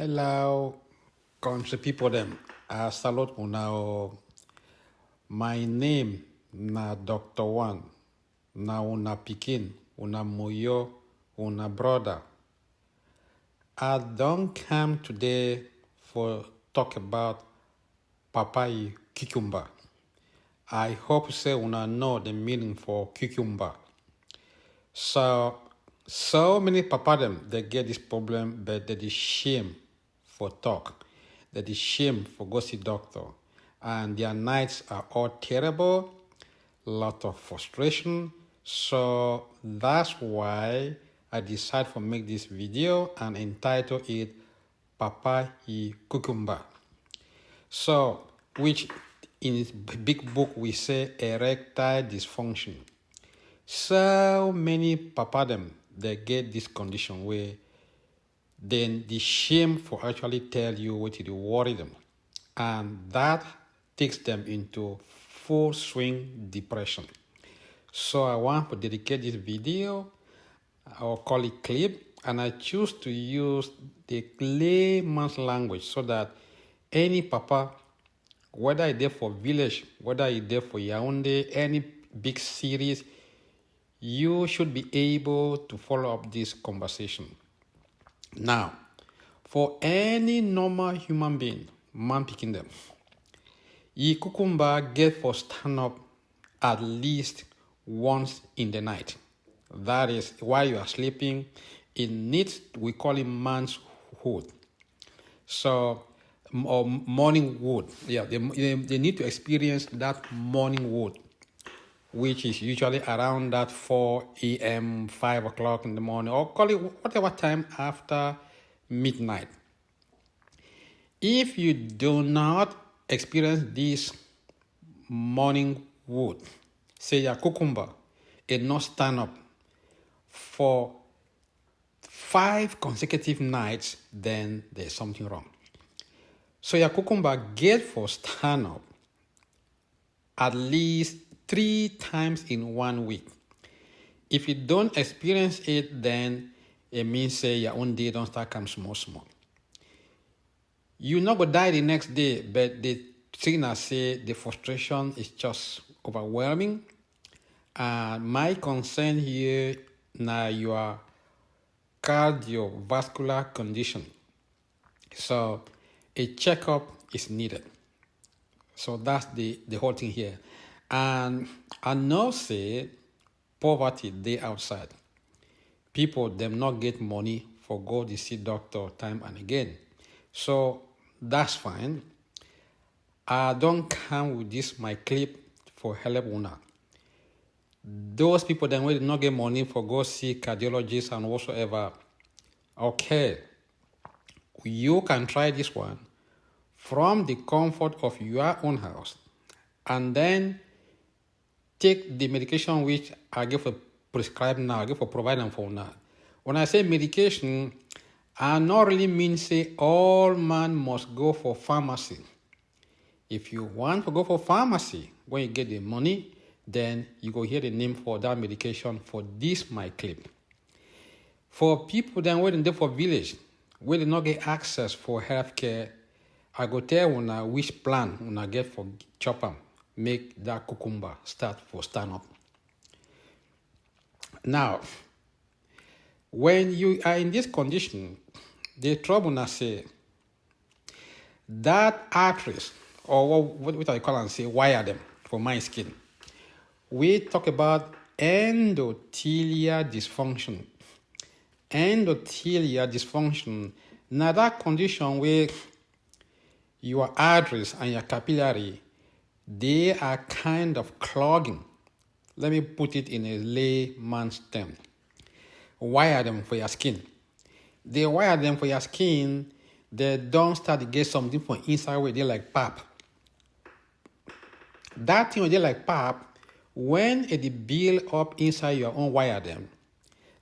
Hello, country people them. I salute una. My name na Dr. One. Na una pikin, una moyo, una brother. I don't come today for talk about Popeye cucumber. I hope say una know the meaning for cucumber. So many papa them they get this problem, but they is shame for talk. That is shame for go see doctor. And their nights are all terrible, lot of frustration. So that's why I decided to make this video and entitle it Popeye Cucumber. So, which in its big book we say erectile dysfunction. So many papa them they get this condition where then the shame for actually tell you what it worry them, and that takes them into full swing depression. So I want to dedicate this video, I'll call it clip, and I choose to use the layman's language so that any papa, whether it's there for village, whether it's there for Yaoundé, any big series, you should be able to follow up this conversation. Now, for any normal human being, man picking them, ye cucumber get for stand up at least once in the night. That is while you are sleeping. It needs, we call it man's hood. So, or morning wood. Yeah, they need to experience that morning wood, which is usually around that 4 a.m., 5 o'clock in the morning, or call it whatever time after midnight. If you do not experience this morning wood, say your cucumber, and not stand up for 5 consecutive nights, then there's something wrong. So your cucumber get for stand up at least 3 times in 1 week. If you don't experience it, then it means say your own day don't start come small. You not go die the next day, but the thing I say the frustration is just overwhelming. My concern here now your cardiovascular condition. So a checkup is needed. So that's the whole thing here. And I know say poverty they outside. People them not get money for go to see doctor time and again. So that's fine. I don't come with this my clip for help una. Those people then will not get money for go see cardiologists and whatsoever. Okay. You can try this one from the comfort of your own house and then take the medication which I give for prescribe now, I give for provide them for now. When I say medication, I not really mean say all man must go for pharmacy. If you want to go for pharmacy, when you get the money, then you go hear the name for that medication for this my clip. For people then waiting there for village, where they not get access for healthcare, I go tell una which plan una get for chop am, make that cucumber start for stand up. Now, when you are in this condition, the trouble I say that arteries, or what I call and say wire them for my skin. We talk about endothelial dysfunction. Endothelial dysfunction. Now that condition where your arteries and your capillary, they are kind of clogging. Let me put it in a layman's term. Wire them for your skin. They wire them for your skin, they don't start to get something from inside where they like pap. That thing where they like pap, when it build up inside your own wire them,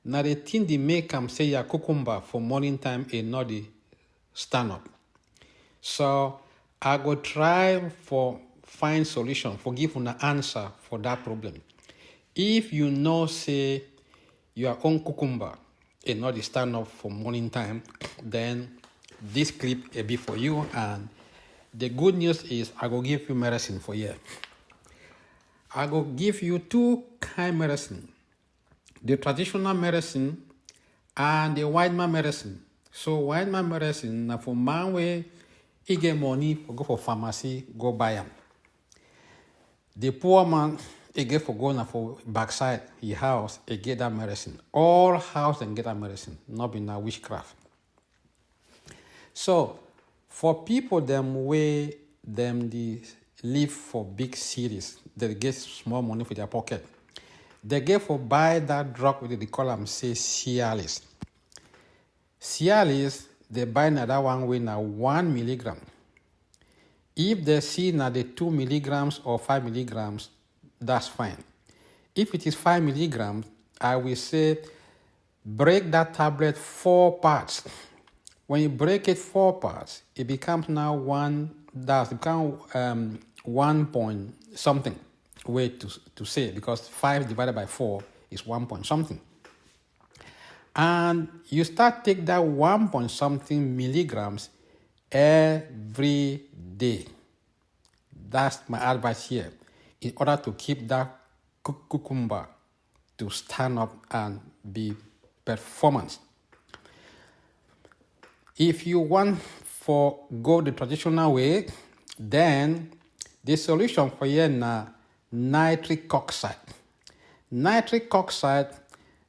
now the thing they make them say your cucumber for morning time and not the stand up. So I go try for find solution, for give an answer for that problem. If you know say your own cucumber and not the stand up for morning time, then this clip a bit for you, and the good news is I go give you medicine for you. I go give you two kind medicine, the traditional medicine and the white man medicine. So white man medicine na for man way he get money for go for pharmacy, go buy them. The poor man he get for go na for backside his house, he get that medicine. All house and get that medicine, not be na witchcraft. So for people them way them the live for big cities, they get small money for their pocket. They get for buy that drug with the column say Cialis. Cialis, they buy na that one way na 1 milligram. If they see na the 2 milligrams or 5 milligrams, that's fine. If it is 5 milligrams, I will say break that tablet 4 parts. When you break it 4 parts, it becomes now 1 point something way to say, because 5 divided by 4 is 1 point something. And you start take that 1 point something milligrams every day. That's my advice here, in order to keep that cucumber to stand up and be performance. If you want for go the traditional way, then the solution for you na nitric oxide. Nitric oxide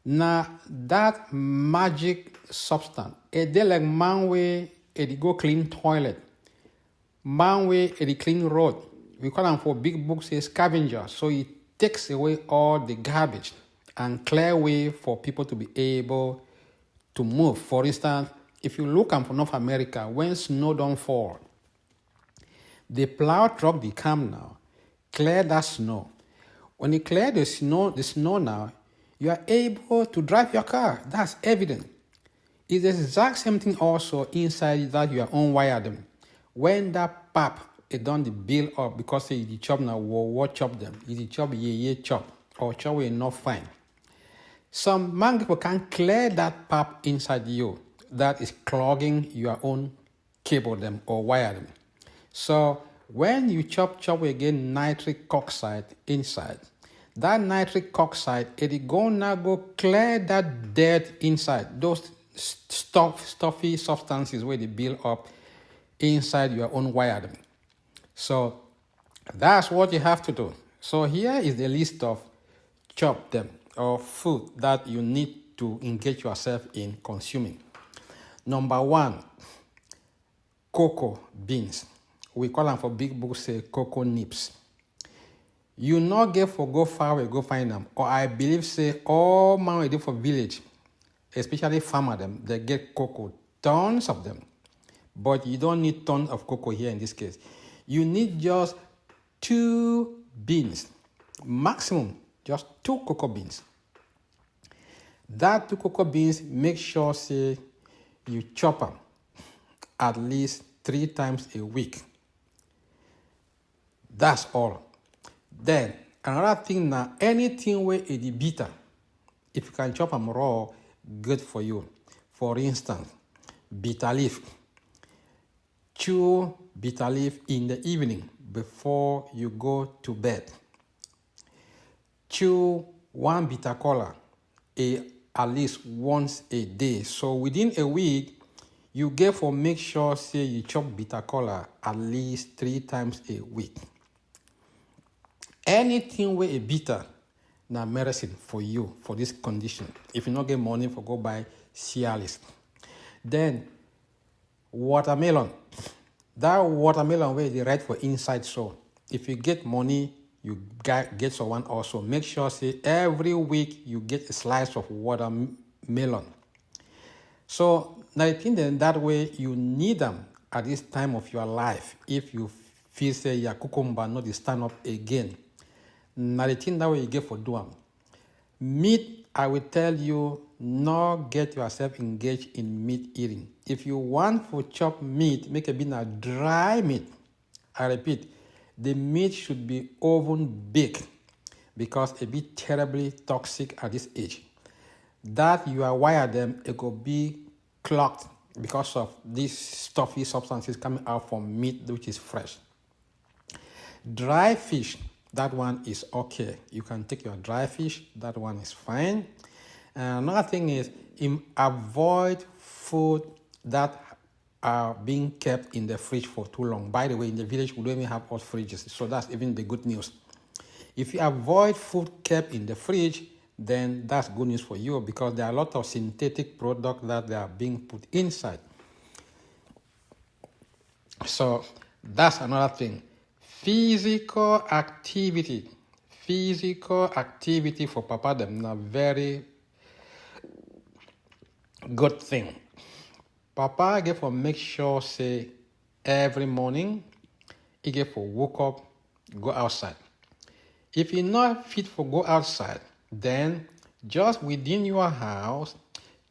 na that magic substance. It dey like man way it go clean toilet, man way it clean road. We call them for big books a scavenger. So it takes away all the garbage and clear way for people to be able to move. For instance, if you look for North America, when snow don't fall, the plow truck they come now, clear that snow. When you clear the snow now, you are able to drive your car. That's evident. It's the exact same thing also inside that you are unwired them. When that pap it done the build up because the chop now what chop them. Is the chop ye chop or chop will not fine. Some man people can clear that pap inside you that is clogging your own cable them or wire them. So when you chop again nitric oxide inside, that nitric oxide it gonna go clear that dirt inside, those stuffy substances where they build up inside your own wire. So that's what you have to do. So here is the list of chop them or food that you need to engage yourself in consuming. Number 1, cocoa beans. We call them for big books say cocoa nips. You not get for go far away, go find them. Or I believe say all man we do for village, especially farmer them, they get cocoa, tons of them. But you don't need tons of cocoa here in this case. You need just 2 beans, maximum, just 2 cocoa beans. That 2 cocoa beans, make sure say you chop them at least 3 times a week. That's all. Then another thing now, anything where it is bitter, if you can chop them raw, good for you. For instance, bitter leaf. Chew bitter leaf in the evening before you go to bed. Chew 1 bitter kola at least once a day. So within a week, you get for make sure say you chop bitter kola at least 3 times a week. Anything with a bitter na medicine for you for this condition. If you not get money for go buy Cialis. Then watermelon. That watermelon where they write for inside so. If you get money, you get someone also. Make sure say every week you get a slice of watermelon. So now I think that way you need them at this time of your life. If you feel say your cucumber not to stand up again. Now the thing that way you get for do them. Meat, I will tell you, not get yourself engaged in meat eating. If you want to chop meat, make a bit of dry meat. I repeat, the meat should be oven baked because it be terribly toxic at this age. That you are wired them, it could be clogged because of these stuffy substances coming out from meat which is fresh. Dry fish, that one is okay. You can take your dry fish, that one is fine. And another thing is, avoid food that are being kept in the fridge for too long. By the way, in the village, we don't even have hot fridges, so that's even the good news. If you avoid food kept in the fridge, then that's good news for you, because there are a lot of synthetic products that they are being put inside. So that's another thing. Physical activity for Papa them is a very good thing. Papa get for make sure say every morning he get for wake up, go outside. If you're not fit for go outside, then just within your house,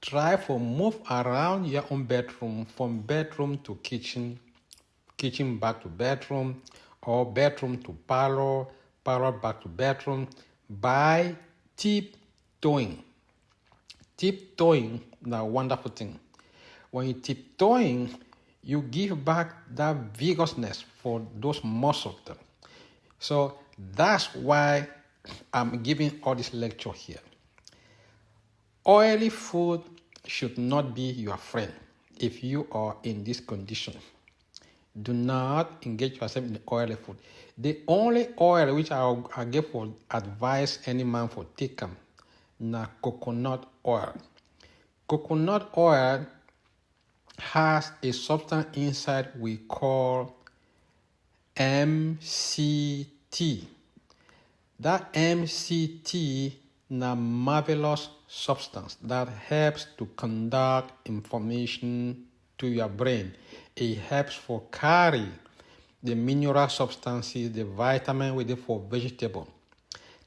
try for move around your own bedroom, from bedroom to kitchen, kitchen back to bedroom, or bedroom to parlor, parlor back to bedroom, by tiptoeing. Tiptoeing is a wonderful thing. When you tiptoeing, you give back that vigorousness for those muscles. So that's why I'm giving all this lecture here. Oily food should not be your friend if you are in this condition. Do not engage yourself in oily food. The only oil which I give for advise any man for taking na coconut oil. Coconut oil has a substance inside we call MCT. That MCT is a marvelous substance that helps to conduct information to your brain. It helps for carry the mineral substances, the vitamin with it for vegetable,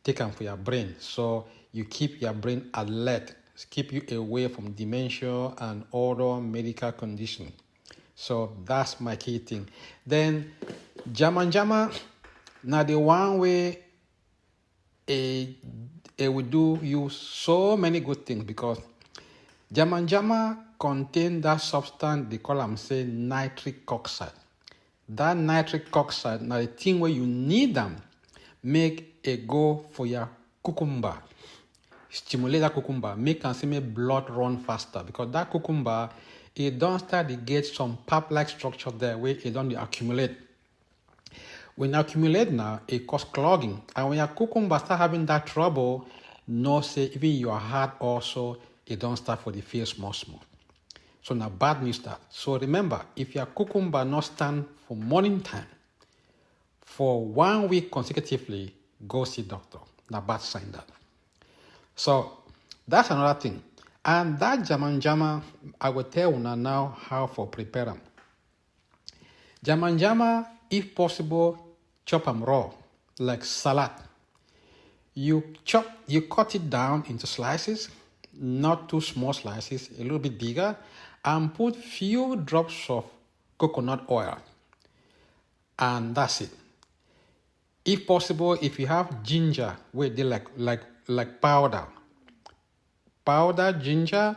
take them for your brain. So you keep your brain alert, keep you away from dementia and other medical conditions. So that's my key thing. Then jama, now the one way it will do you so many good things, because jama contain that substance they call them say nitric oxide. That nitric oxide, now the thing where you need them, make a go for your cucumber. Stimulate that cucumber, make and see me blood run faster, because that cucumber, it don't start to get some pap-like structure there where it don't accumulate. When it accumulate now, it cause clogging. And when your cucumber start having that trouble, no say even your heart also, it don't start for the feel small. So now bad news that. So remember, if your cucumber not stand for morning time for 1 week consecutively, go see doctor. Now bad sign that. So that's another thing. And that jama, I will tell you now how for prepare them. Jama, if possible, chop them raw, like salad. You cut it down into slices, not too small slices, a little bit bigger, and put few drops of coconut oil. And that's it. If possible, if you have ginger, where they like powder ginger,